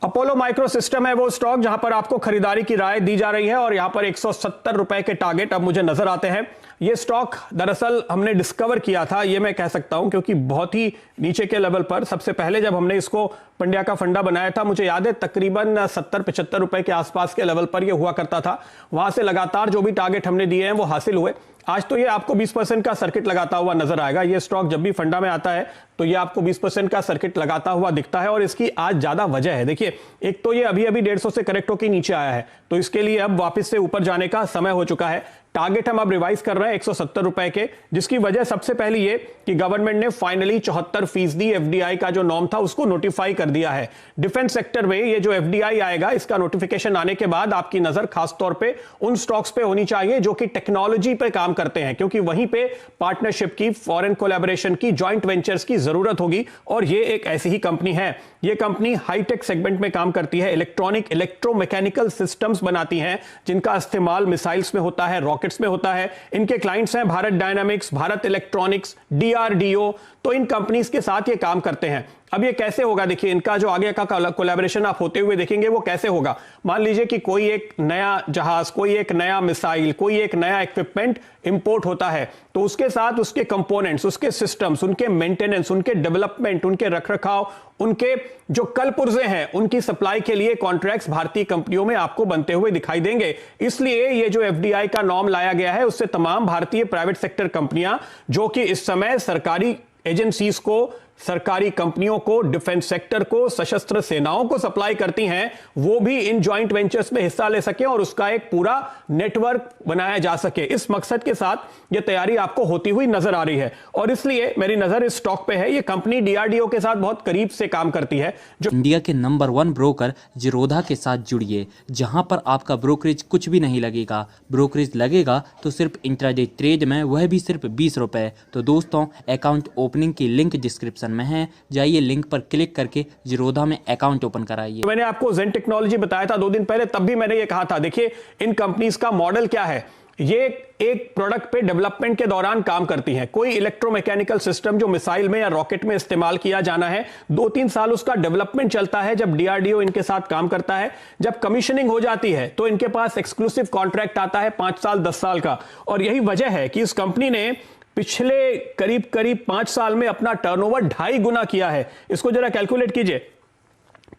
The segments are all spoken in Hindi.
अपोलो माइक्रो सिस्टम है वो स्टॉक जहां पर आपको खरीदारी की राय दी जा रही है और यहां पर 170 रुपए के टारगेट अब मुझे नजर आते हैं। ये स्टॉक दरअसल हमने डिस्कवर किया था, ये मैं कह सकता हूं, क्योंकि बहुत ही नीचे के लेवल पर सबसे पहले जब हमने इसको पंड्या का फंडा बनाया था, मुझे याद है तकरीबन 70-75 रुपए के आसपास के लेवल पर यह हुआ करता था। वहां से लगातार जो भी टारगेट हमने दिए हैं वो हासिल हुए। आज तो ये आपको 20% का सर्किट लगाता हुआ नजर आएगा। ये स्टॉक जब भी फंडा में आता है तो ये आपको 20% का सर्किट लगाता हुआ दिखता है और इसकी आज ज्यादा वजह है। देखिए, एक तो ये अभी 150 से करेक्ट होकर नीचे आया है, तो इसके लिए अब वापस से ऊपर जाने का समय हो चुका है। टारगेट हम अब रिवाइज कर रहे हैं 170 रुपए के, जिसकी वजह सबसे पहले ये कि गवर्नमेंट ने फाइनली 74% एफडीआई का जो नॉर्म था उसको नोटिफाई कर दिया है। डिफेंस सेक्टर में ये जो एफडीआई आएगा, इसका नोटिफिकेशन आने के बाद आपकी नजर खासतौर पे उन स्टॉक्स पे होनी चाहिए जो कि टेक्नोलॉजी पे काम करते हैं, क्योंकि वहीं पे पार्टनरशिप की, फॉरेन कोलैबोरेशन की, जॉइंट वेंचर्स की जरूरत होगी और ये एक ऐसी ही कंपनी है। ये कंपनी हाईटेक सेगमेंट में काम करती है, इलेक्ट्रॉनिक इलेक्ट्रोमैकेनिकल सिस्टम्स बनाती हैं जिनका इस्तेमाल मिसाइल्स में होता है, रॉकेट्स में होता है। इनके क्लाइंट्स हैं Bharat dynamics, Bharat electronics, DRDO, तो इन कंपनीज के साथ ये काम करते हैं। अब ये कैसे होगा, देखिए इनका जो आगे का कोलैबोरेशन आप होते हुए देखेंगे वो कैसे होगा। मान लीजिए कि कोई एक नया जहाज, कोई एक नया मिसाइल, कोई एक नया इक्विपमेंट इंपोर्ट होता है, तो उसके साथ उसके कंपोनेंट्स, उसके सिस्टम्स, उनके मेंटेनेंस, उनके डेवलपमेंट, उनके रखरखाव, उनके जो कल पुर्जे हैं, उनकी सप्लाई के लिए कॉन्ट्रैक्ट्स भारतीय कंपनियों में आपको बनते हुए दिखाई देंगे। इसलिए ये जो एफडीआई का नॉर्म लाया गया है, उससे तमाम भारतीय प्राइवेट सेक्टर कंपनियां जो कि इस समय सरकारी एजेंसीज को, सरकारी कंपनियों को, डिफेंस सेक्टर को, सशस्त्र सेनाओं को सप्लाई करती हैं, वो भी इन जॉइंट वेंचर्स में हिस्सा ले सके और उसका एक पूरा नेटवर्क बनाया जा सके। इस मकसद के साथ ये तैयारी आपको होती हुई नजर आ रही है और इसलिए मेरी नजर इस स्टॉक पे है। ये कंपनी डीआरडीओ के साथ बहुत करीब से काम करती है। जो इंडिया के नंबर 1 ब्रोकर जीरोधा के साथ जुड़िए, जहां पर आपका ब्रोकरेज कुछ भी नहीं लगेगा। ब्रोकरेज लगेगा तो सिर्फ इंट्राडे ट्रेड में, वह भी सिर्फ 20 रुपए। तो दोस्तों, अकाउंट ओपनिंग की लिंक डिस्क्रिप्शन में है, जाइए लिंक पर क्लिक करके जीरोधा में अकाउंट ओपन कराइए। मैंने आपको जेन टेक्नोलॉजी बताया था 2 दिन पहले, तब भी मैंने ये कहा था, देखिए इन कंपनीज का मॉडल क्या है। ये एक प्रोडक्ट पे डेवलपमेंट के दौरान काम करती हैं। कोई इलेक्ट्रोमैकेनिकल सिस्टम जो मिसाइल में या रॉकेट में इस्तेमाल किया जाना है, 2-3 साल उसका डेवलपमेंट चलता है जब डीआरडीओ इनके साथ काम करता है। जब कमीशनिंग हो जाती है तो इनके पास एक्सक्लूसिव कॉन्ट्रैक्ट आता है 5 साल 10 साल का। और यही वजह है कि इस कंपनी ने पिछले करीब 5 साल में अपना टर्नओवर 2.5 गुना किया है। इसको जरा कैलकुलेट कीजिए,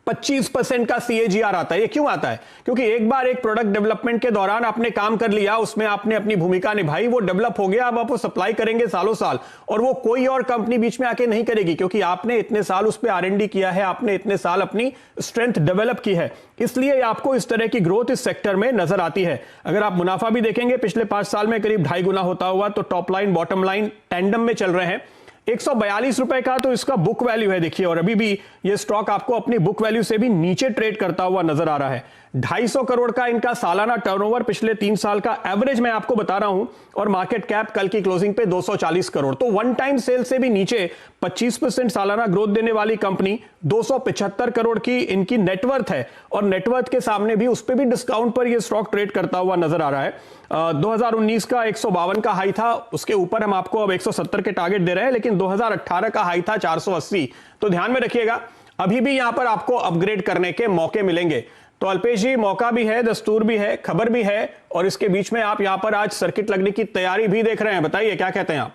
25% का सीएजीआर आता है। ये क्यों आता है? क्योंकि एक बार एक प्रोडक्ट डेवलपमेंट के दौरान आपने काम कर लिया, उसमें आपने अपनी भूमिका निभाई, वो डेवलप हो गया, अब आप वो सप्लाई करेंगे सालों साल, और वो कोई और कंपनी बीच में आके नहीं करेगी, क्योंकि आपने इतने साल उस पर आरएनडी किया है, आपने इतने साल अपनी स्ट्रेंथ डेवलप की है। इसलिए आपको इस तरह की ग्रोथ इस सेक्टर में नजर आती है। अगर आप मुनाफा भी देखेंगे पिछले 5 साल में करीब 2.5 गुना होता हुआ, तो top line bottom line tandem में चल रहे हैं। 142 रुपए का तो इसका बुक वैल्यू है, देखिए, और अभी भी ये स्टॉक आपको अपनी बुक वैल्यू से भी नीचे ट्रेड करता हुआ नजर आ रहा है। 250 करोड़ का इनका सालाना टर्नओवर पिछले 3 साल का एवरेज मैं आपको बता रहा हूं, और मार्केट कैप कल की क्लोजिंग पे 240 करोड़। तो वन टाइम सेल से भी नीचे 25% सालाना ग्रोथ देने वाली कंपनी, 275 करोड़ की इनकी नेटवर्थ है, और नेटवर्थ के सामने भी, उस पर भी डिस्काउंट पर यह स्टॉक ट्रेड करता हुआ नजर आ रहा है। 2019 का 152 का हाई था, उसके ऊपर हम आपको अब 170 के टारगेट दे रहे हैं, लेकिन 2018 का हाई था 480। तो ध्यान में रखिएगा, अभी भी यहां पर आपको अपग्रेड करने के मौके मिलेंगे। तो अल्पेश जी, मौका भी है, दस्तूर भी है, खबर भी है, और इसके बीच में आप यहां पर आज सर्किट लगने की तैयारी भी देख रहे हैं। बताइए क्या कहते हैं आप?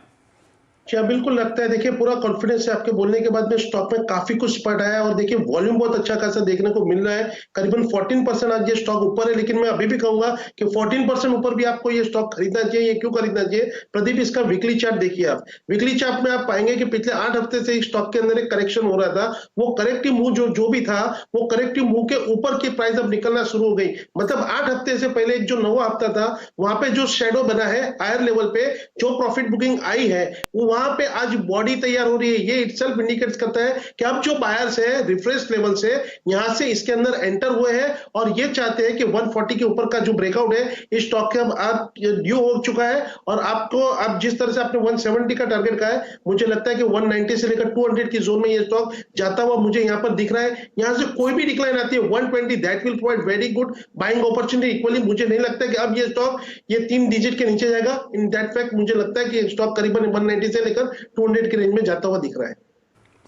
क्या बिल्कुल लगता है, देखिए पूरा कॉन्फिडेंस है आपके बोलने के बाद में। स्टॉक में काफी कुछ स्पट आया और देखिए वॉल्यूम बहुत अच्छा खासा देखने को मिल रहा है। करीबन 14% आज ये स्टॉक ऊपर है, लेकिन मैं अभी भी कहूंगा कि 14% ऊपर भी आपको ये स्टॉक खरीदना चाहिए। क्यों खरीदना चाहिए? प्रदीप, इसका वीकली चार्ट देखिए आप। वीकली चार्ट में आप पाएंगे कि पिछले 8 हफ्ते से स्टॉक के अंदर एक करेक्शन हो रहा था। वो करेक्टिव मूव जो भी था, वो करेक्टिव मूव के ऊपर की प्राइस अब निकलना शुरू हो गई। मतलब 8 हफ्ते से पहले एक जो 9वां हफ्ता था, वहां पे जो शेडो बना है हायर लेवल पे, जो प्रॉफिट बुकिंग आई है, वो वहां पे आज बॉडी तैयार हो रही है। ये इटसेल्फ इंडिकेट्स करता है कि अब जो बायर्स है रिफ्रेश लेवल से यहां से इसके अंदर एंटर हुए हैं और ये चाहते हैं कि 140 के ऊपर का जो ब्रेकआउट है इस स्टॉक के अब ड्यू हो चुका है। और आपको अब जिस तरह से आपने 170 का टारगेट कहा है, मुझे लगता है कि 190 से लेकर 200 की जोन में ये स्टॉक जाता हुआ मुझे यहां पर दिख रहा है। यहां से कोई भी डिक्लाइन आती है 120, that will provide very good buying opportunity. Equally मुझे नहीं लगता कि अब ये स्टॉक ये 3 डिजिट के नीचे जाएगा। इन दैट फैक्ट मुझे लगता है कि स्टॉक करीबन 190 से लेकर 200 के रेंज में जाता हुआ दिख रहा है।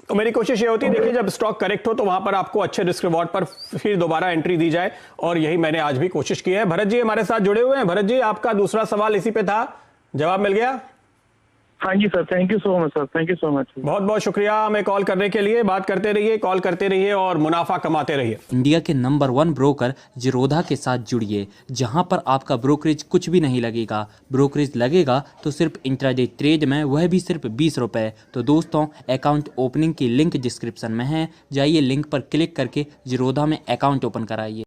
तो मेरी कोशिश ये होती है, देखिए जब स्टॉक करेक्ट हो तो वहां पर आपको अच्छे रिस्क रिवॉर्ड पर फिर दोबारा एंट्री दी जाए, और यही मैंने आज भी कोशिश की है। भरत जी हमारे साथ जुड़े हुए हैं। भरत जी, आपका दूसरा सवाल इसी पे था, जवाब मिल गया? हाँ जी sir, thank you so much sir, thank you so much. बहुत बहुत शुक्रिया हमें कॉल करने के लिए। बात करते रहिए, कॉल करते रहिए और मुनाफा कमाते रहिए। इंडिया के नंबर 1 ब्रोकर जीरोधा के साथ जुड़िए, जहां पर आपका ब्रोकरेज कुछ भी नहीं लगेगा। ब्रोकरेज लगेगा तो सिर्फ इंट्राडे ट्रेड में, वह भी सिर्फ 20 रुपए। तो दोस्तों, अकाउंट ओपनिंग की लिंक डिस्क्रिप्शन में है, जाइए लिंक पर क्लिक करके जीरोधा में अकाउंट ओपन कराइए।